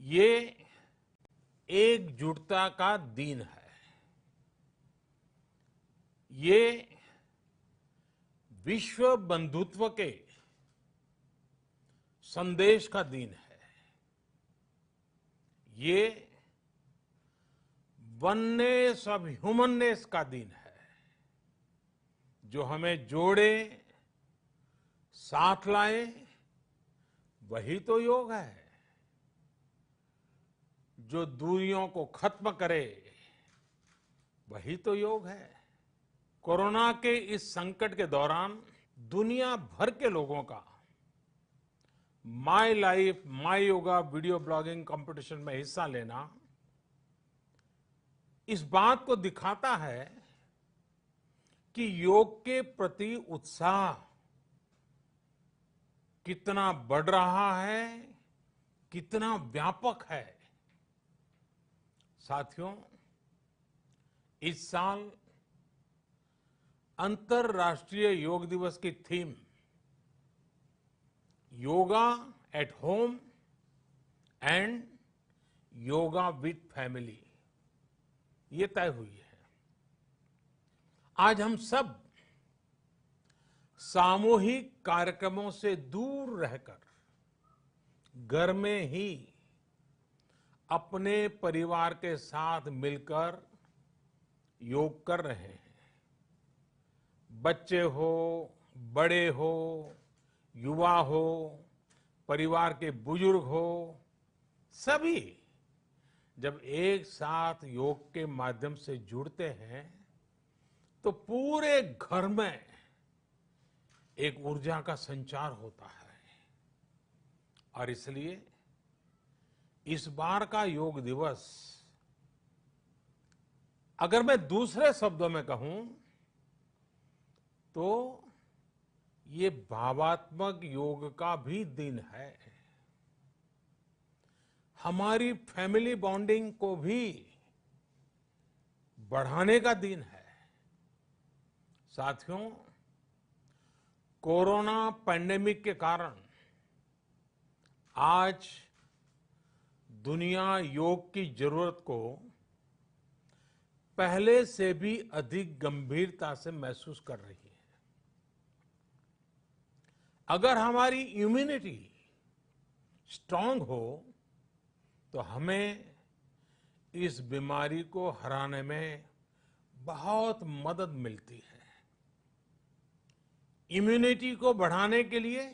ये एकजुटता का दिन है। ये विश्व बंधुत्व के संदेश का दिन है। ये वननेस ऑफ ह्यूमननेस का दिन है, जो हमें जोड़े, साथ लाए, वही तो योग है। जो दूरियों को खत्म करे, वही तो योग है। कोरोना के इस संकट के दौरान दुनिया भर के लोगों का my life my yoga video blogging competition में हिस्सा लेना इस बात को दिखाता है कि योग के प्रति उत्साह कितना बढ़ रहा है, कितना व्यापक है। साथियों, इस साल अंतर्राष्ट्रीय योग दिवस की theme yoga at home and yoga with family ये तय हुई है। आज हम सब सामूहिक कार्यक्रमों से दूर रहकर घर में ही अपने परिवार के साथ मिलकर योग कर रहे हैं। बच्चे हो, बड़े हो, युवा हो, परिवार के बुजुर्ग हो, सभी जब एक साथ योग के माध्यम से जुड़ते हैं तो पूरे घर में एक ऊर्जा का संचार होता है। और इसलिए इस बार का योग दिवस, अगर मैं दूसरे शब्दों में कहूं तो ये भावात्मक योग का भी दिन है। हमारी फैमिली बॉन्डिंग को भी बढ़ाने का दिन है। साथियों, कोरोना पैंडेमिक के कारण आज दुनिया योग की जरूरत को पहले से भी अधिक गंभीरता से महसूस कर रही है। अगर हमारी इम्यूनिटी स्ट्रांग हो तो हमें इस बीमारी को हराने में बहुत मदद मिलती है। इम्यूनिटी को बढ़ाने के लिए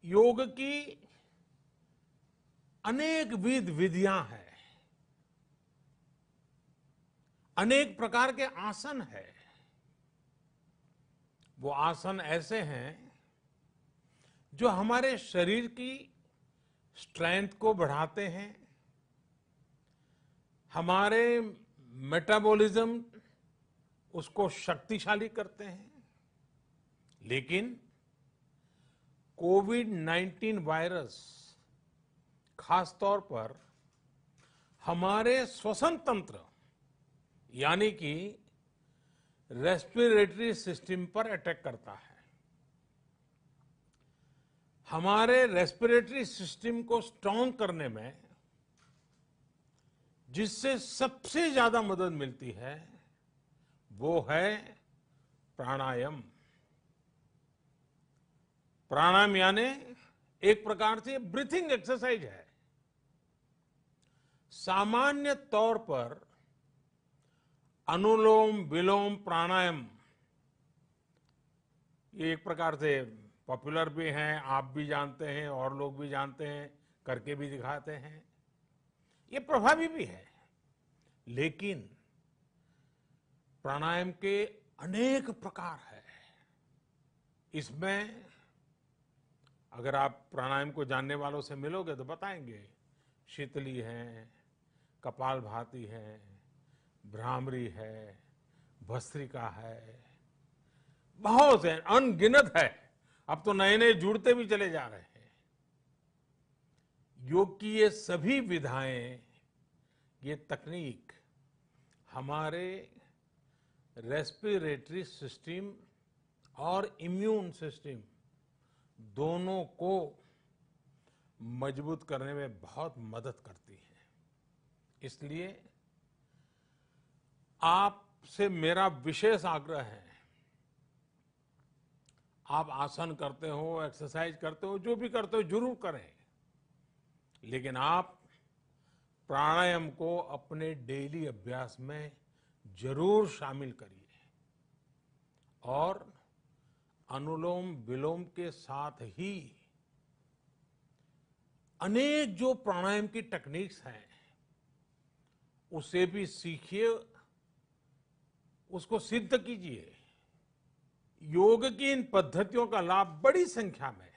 योग की अनेक विध विधियां हैं, अनेक प्रकार के आसन हैं। वो आसन ऐसे हैं जो हमारे शरीर की स्ट्रेंथ को बढ़ाते हैं, हमारे मेटाबॉलिज्म उसको शक्तिशाली करते हैं। लेकिन कोविड-19 वायरस खासतौर पर हमारे श्वसन तंत्र यानी कि रेस्पिरेटरी सिस्टम पर अटैक करता है। हमारे रेस्पिरेटरी सिस्टम को स्ट्रांग करने में जिससे सबसे ज्यादा मदद मिलती है वो है प्राणायाम। प्राणायाम यानी एक प्रकार से ब्रीथिंग एक्सरसाइज है। सामान्य तौर पर अनुलोम विलोम प्राणायाम ये एक प्रकार से पॉपुलर भी हैं, आप भी जानते हैं और लोग भी जानते हैं, करके भी दिखाते हैं। ये प्रभावी भी है। लेकिन प्राणायाम के अनेक प्रकार हैं। इसमें अगर आप प्राणायाम को जानने वालों से मिलोगे तो बताएंगे शीतली है, कपालभाति है, भ्रामरी है, भस्त्रिका है, बहुत है, अनगिनत है। अब तो नए नए जुड़ते भी चले जा रहे हैं। योग की ये सभी विधाएं, ये तकनीक हमारे रेस्पिरेटरी सिस्टम और इम्यून सिस्टम दोनों को मजबूत करने में बहुत मदद करती है। इसलिए आपसे मेरा विशेष आग्रह है, आप आसन करते हो, एक्सरसाइज करते हो, जो भी करते हो जरूर करें, लेकिन आप प्राणायाम को अपने डेली अभ्यास में जरूर शामिल करिए और अनुलोम विलोम के साथ ही अनेक जो प्राणायाम की टेक्निक्स हैं उसे भी सीखिए, उसको सिद्ध कीजिए। योग की इन पद्धतियों का लाभ बड़ी संख्या में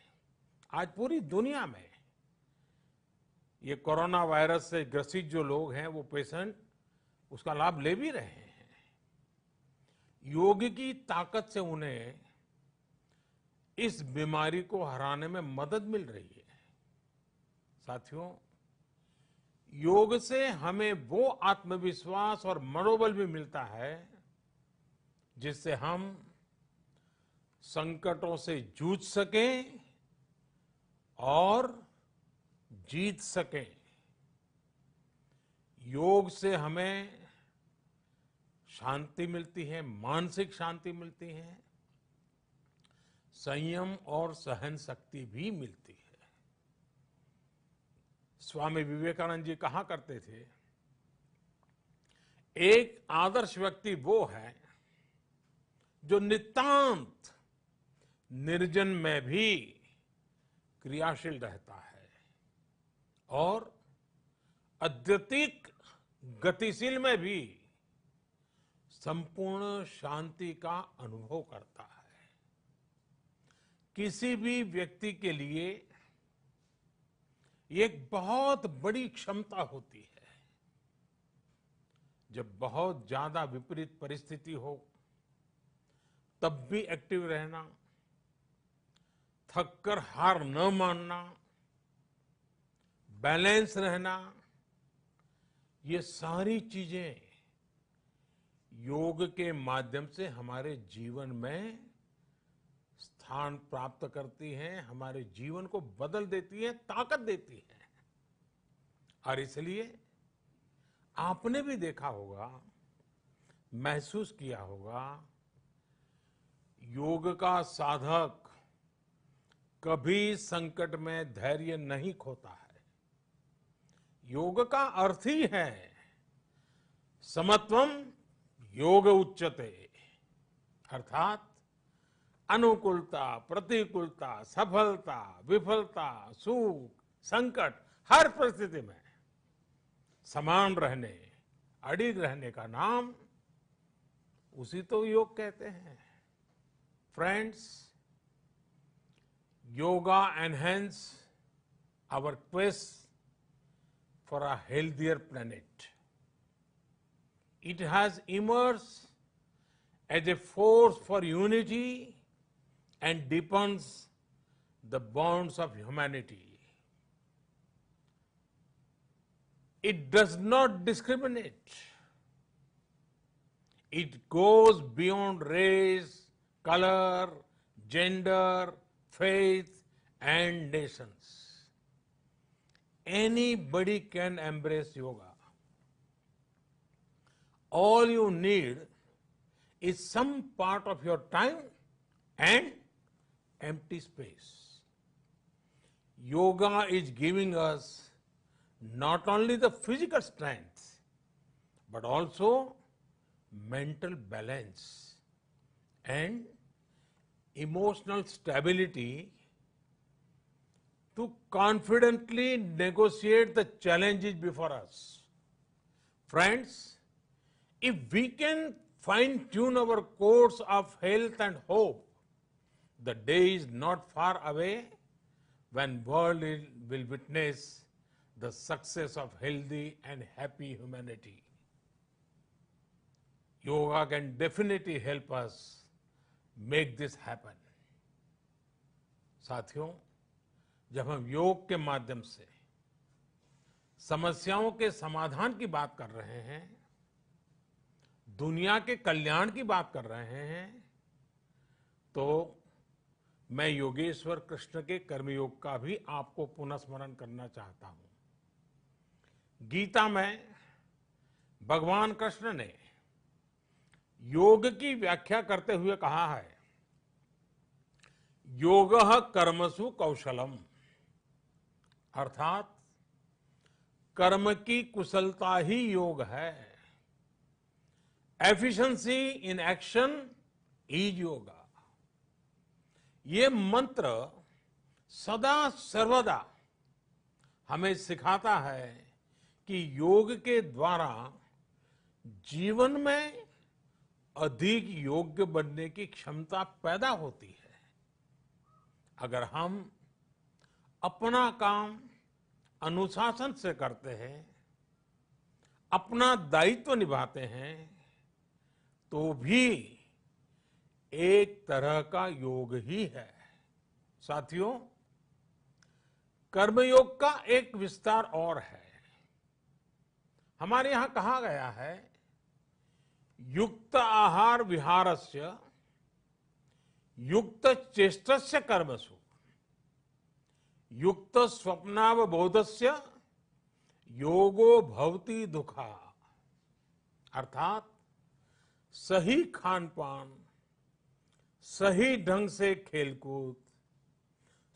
आज पूरी दुनिया में ये कोरोना वायरस से ग्रसित जो लोग हैं, वो पेशेंट उसका लाभ ले भी रहे हैं। योग की ताकत से उन्हें इस बीमारी को हराने में मदद मिल रही है। साथियों, योग से हमें वो आत्मविश्वास और मनोबल भी मिलता है जिससे हम संकटों से जूझ सकें और जीत सकें। योग से हमें शांति मिलती है, मानसिक शांति मिलती है, संयम और सहन शक्ति भी मिलती है। स्वामी विवेकानंद जी कहा करते थे, एक आदर्श व्यक्ति वो है जो नितांत निर्जन में भी क्रियाशील रहता है और अत्यधिक गतिशील में भी संपूर्ण शांति का अनुभव करता है। किसी भी व्यक्ति के लिए ये एक बहुत बड़ी क्षमता होती है, जब बहुत ज्यादा विपरीत परिस्थिति हो तब भी एक्टिव रहना, थककर हार न मानना, बैलेंस रहना, ये सारी चीजें योग के माध्यम से हमारे जीवन में स्थान प्राप्त करती हैं, हमारे जीवन को बदल देती है, ताकत देती है। और इसलिए आपने भी देखा होगा, महसूस किया होगा, योग का साधक कभी संकट में धैर्य नहीं खोता है। योग का अर्थ ही है समत्वम योग उच्यते, अर्थात अनुकूलता, प्रतिकूलता, सफलता, विफलता, सुख, संकट, हर परिस्थिति में समान रहने, अडिग रहने का नाम उसी तो योग कहते हैं। Friends, yoga enhance our quest for a healthier planet. It has emerged as a force for unity and deepens the bonds of humanity. It does not discriminate. It goes beyond race, color, gender, faith and nations. Anybody can embrace yoga. All you need is some part of your time and empty space. Yoga is giving us not only the physical strength, but also mental balance and emotional stability to confidently negotiate the challenges before us. Friends, if we can fine-tune our course of health and hope, the day is not far away when world will witness the success of healthy and happy humanity. Yoga can definitely help us make this happen. साथियों, जब हम योग के माध्यम से समस्याओं के समाधान की बात कर रहे हैं, दुनिया के कल्याण की बात कर रहे हैं, तो मैं योगेश्वर कृष्ण के कर्मयोग का भी आपको पुनः स्मरण करना चाहता हूं। गीता में भगवान कृष्ण ने योग की व्याख्या करते हुए कहा है, योगः कर्मसु कौशलम, अर्थात कर्म की कुशलता ही योग है। Efficiency in action is yoga. ये मंत्र सदा सर्वदा हमें सिखाता है कि योग के द्वारा जीवन में अधिक योग्य बनने की क्षमता पैदा होती है। अगर हम अपना काम अनुशासन से करते हैं, अपना दायित्व निभाते हैं, तो भी एक तरह का योग ही है। साथियों, कर्मयोग का एक विस्तार और है। हमारे यहां कहा गया है, युक्त आहार विहारस्य युक्त चेष्टस्य कर्मसु युक्त स्वप्नावबोधस्य योगो भवति दुखा। अर्थात सही खान पान, सही ढंग से खेलकूद,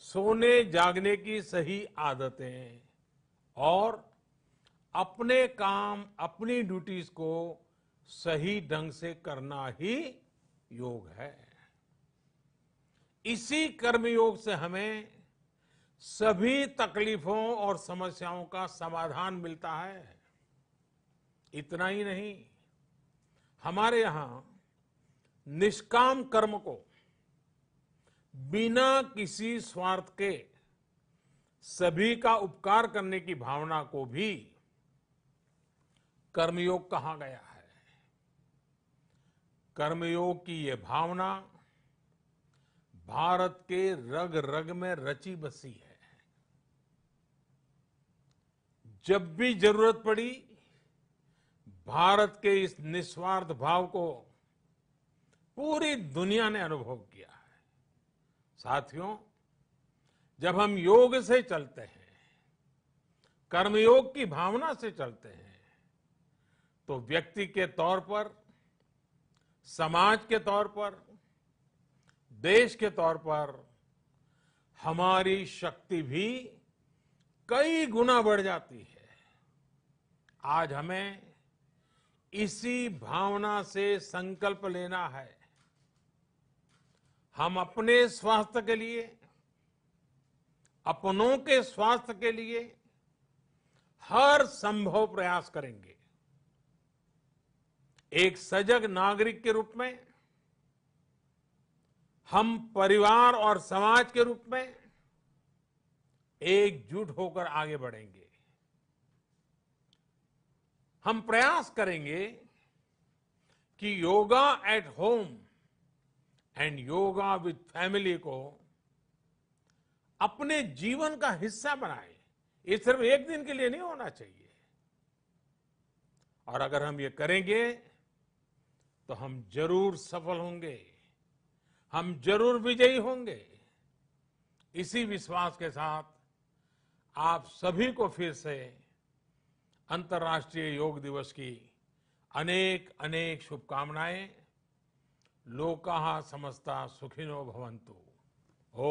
सोने जागने की सही आदतें और अपने काम, अपनी ड्यूटीज को सही ढंग से करना ही योग है। इसी कर्मयोग से हमें सभी तकलीफों और समस्याओं का समाधान मिलता है। इतना ही नहीं, हमारे यहां निष्काम कर्म को बिना किसी स्वार्थ के सभी का उपकार करने की भावना को भी कर्मयोग कहा गया है। कर्मयोग की ये भावना भारत के रग रग में रची बसी है। जब भी जरूरत पड़ी, भारत के इस निस्वार्थ भाव को पूरी दुनिया ने अनुभव किया है। साथियों, जब हम योग से चलते हैं, कर्मयोग की भावना से चलते हैं, तो व्यक्ति के तौर पर, समाज के तौर पर, देश के तौर पर हमारी शक्ति भी कई गुना बढ़ जाती है। आज हमें इसी भावना से संकल्प लेना है। हम अपने स्वास्थ्य के लिए, अपनों के स्वास्थ्य के लिए हर संभव प्रयास करेंगे। एक सजग नागरिक के रूप में हम परिवार और समाज के रूप में एकजुट होकर आगे बढ़ेंगे। हम प्रयास करेंगे कि yoga at home and yoga with family को अपने जीवन का हिस्सा बनाएं। ये सिर्फ एक दिन के लिए नहीं होना चाहिए। और अगर हम ये करेंगे तो हम जरूर सफल होंगे, हम जरूर विजयी होंगे। इसी विश्वास के साथ आप सभी को फिर से अंतर्राष्ट्रीय योग दिवस की अनेक अनेक शुभकामनाएं। लोकाः समस्ता सुखिनो भवन्तु।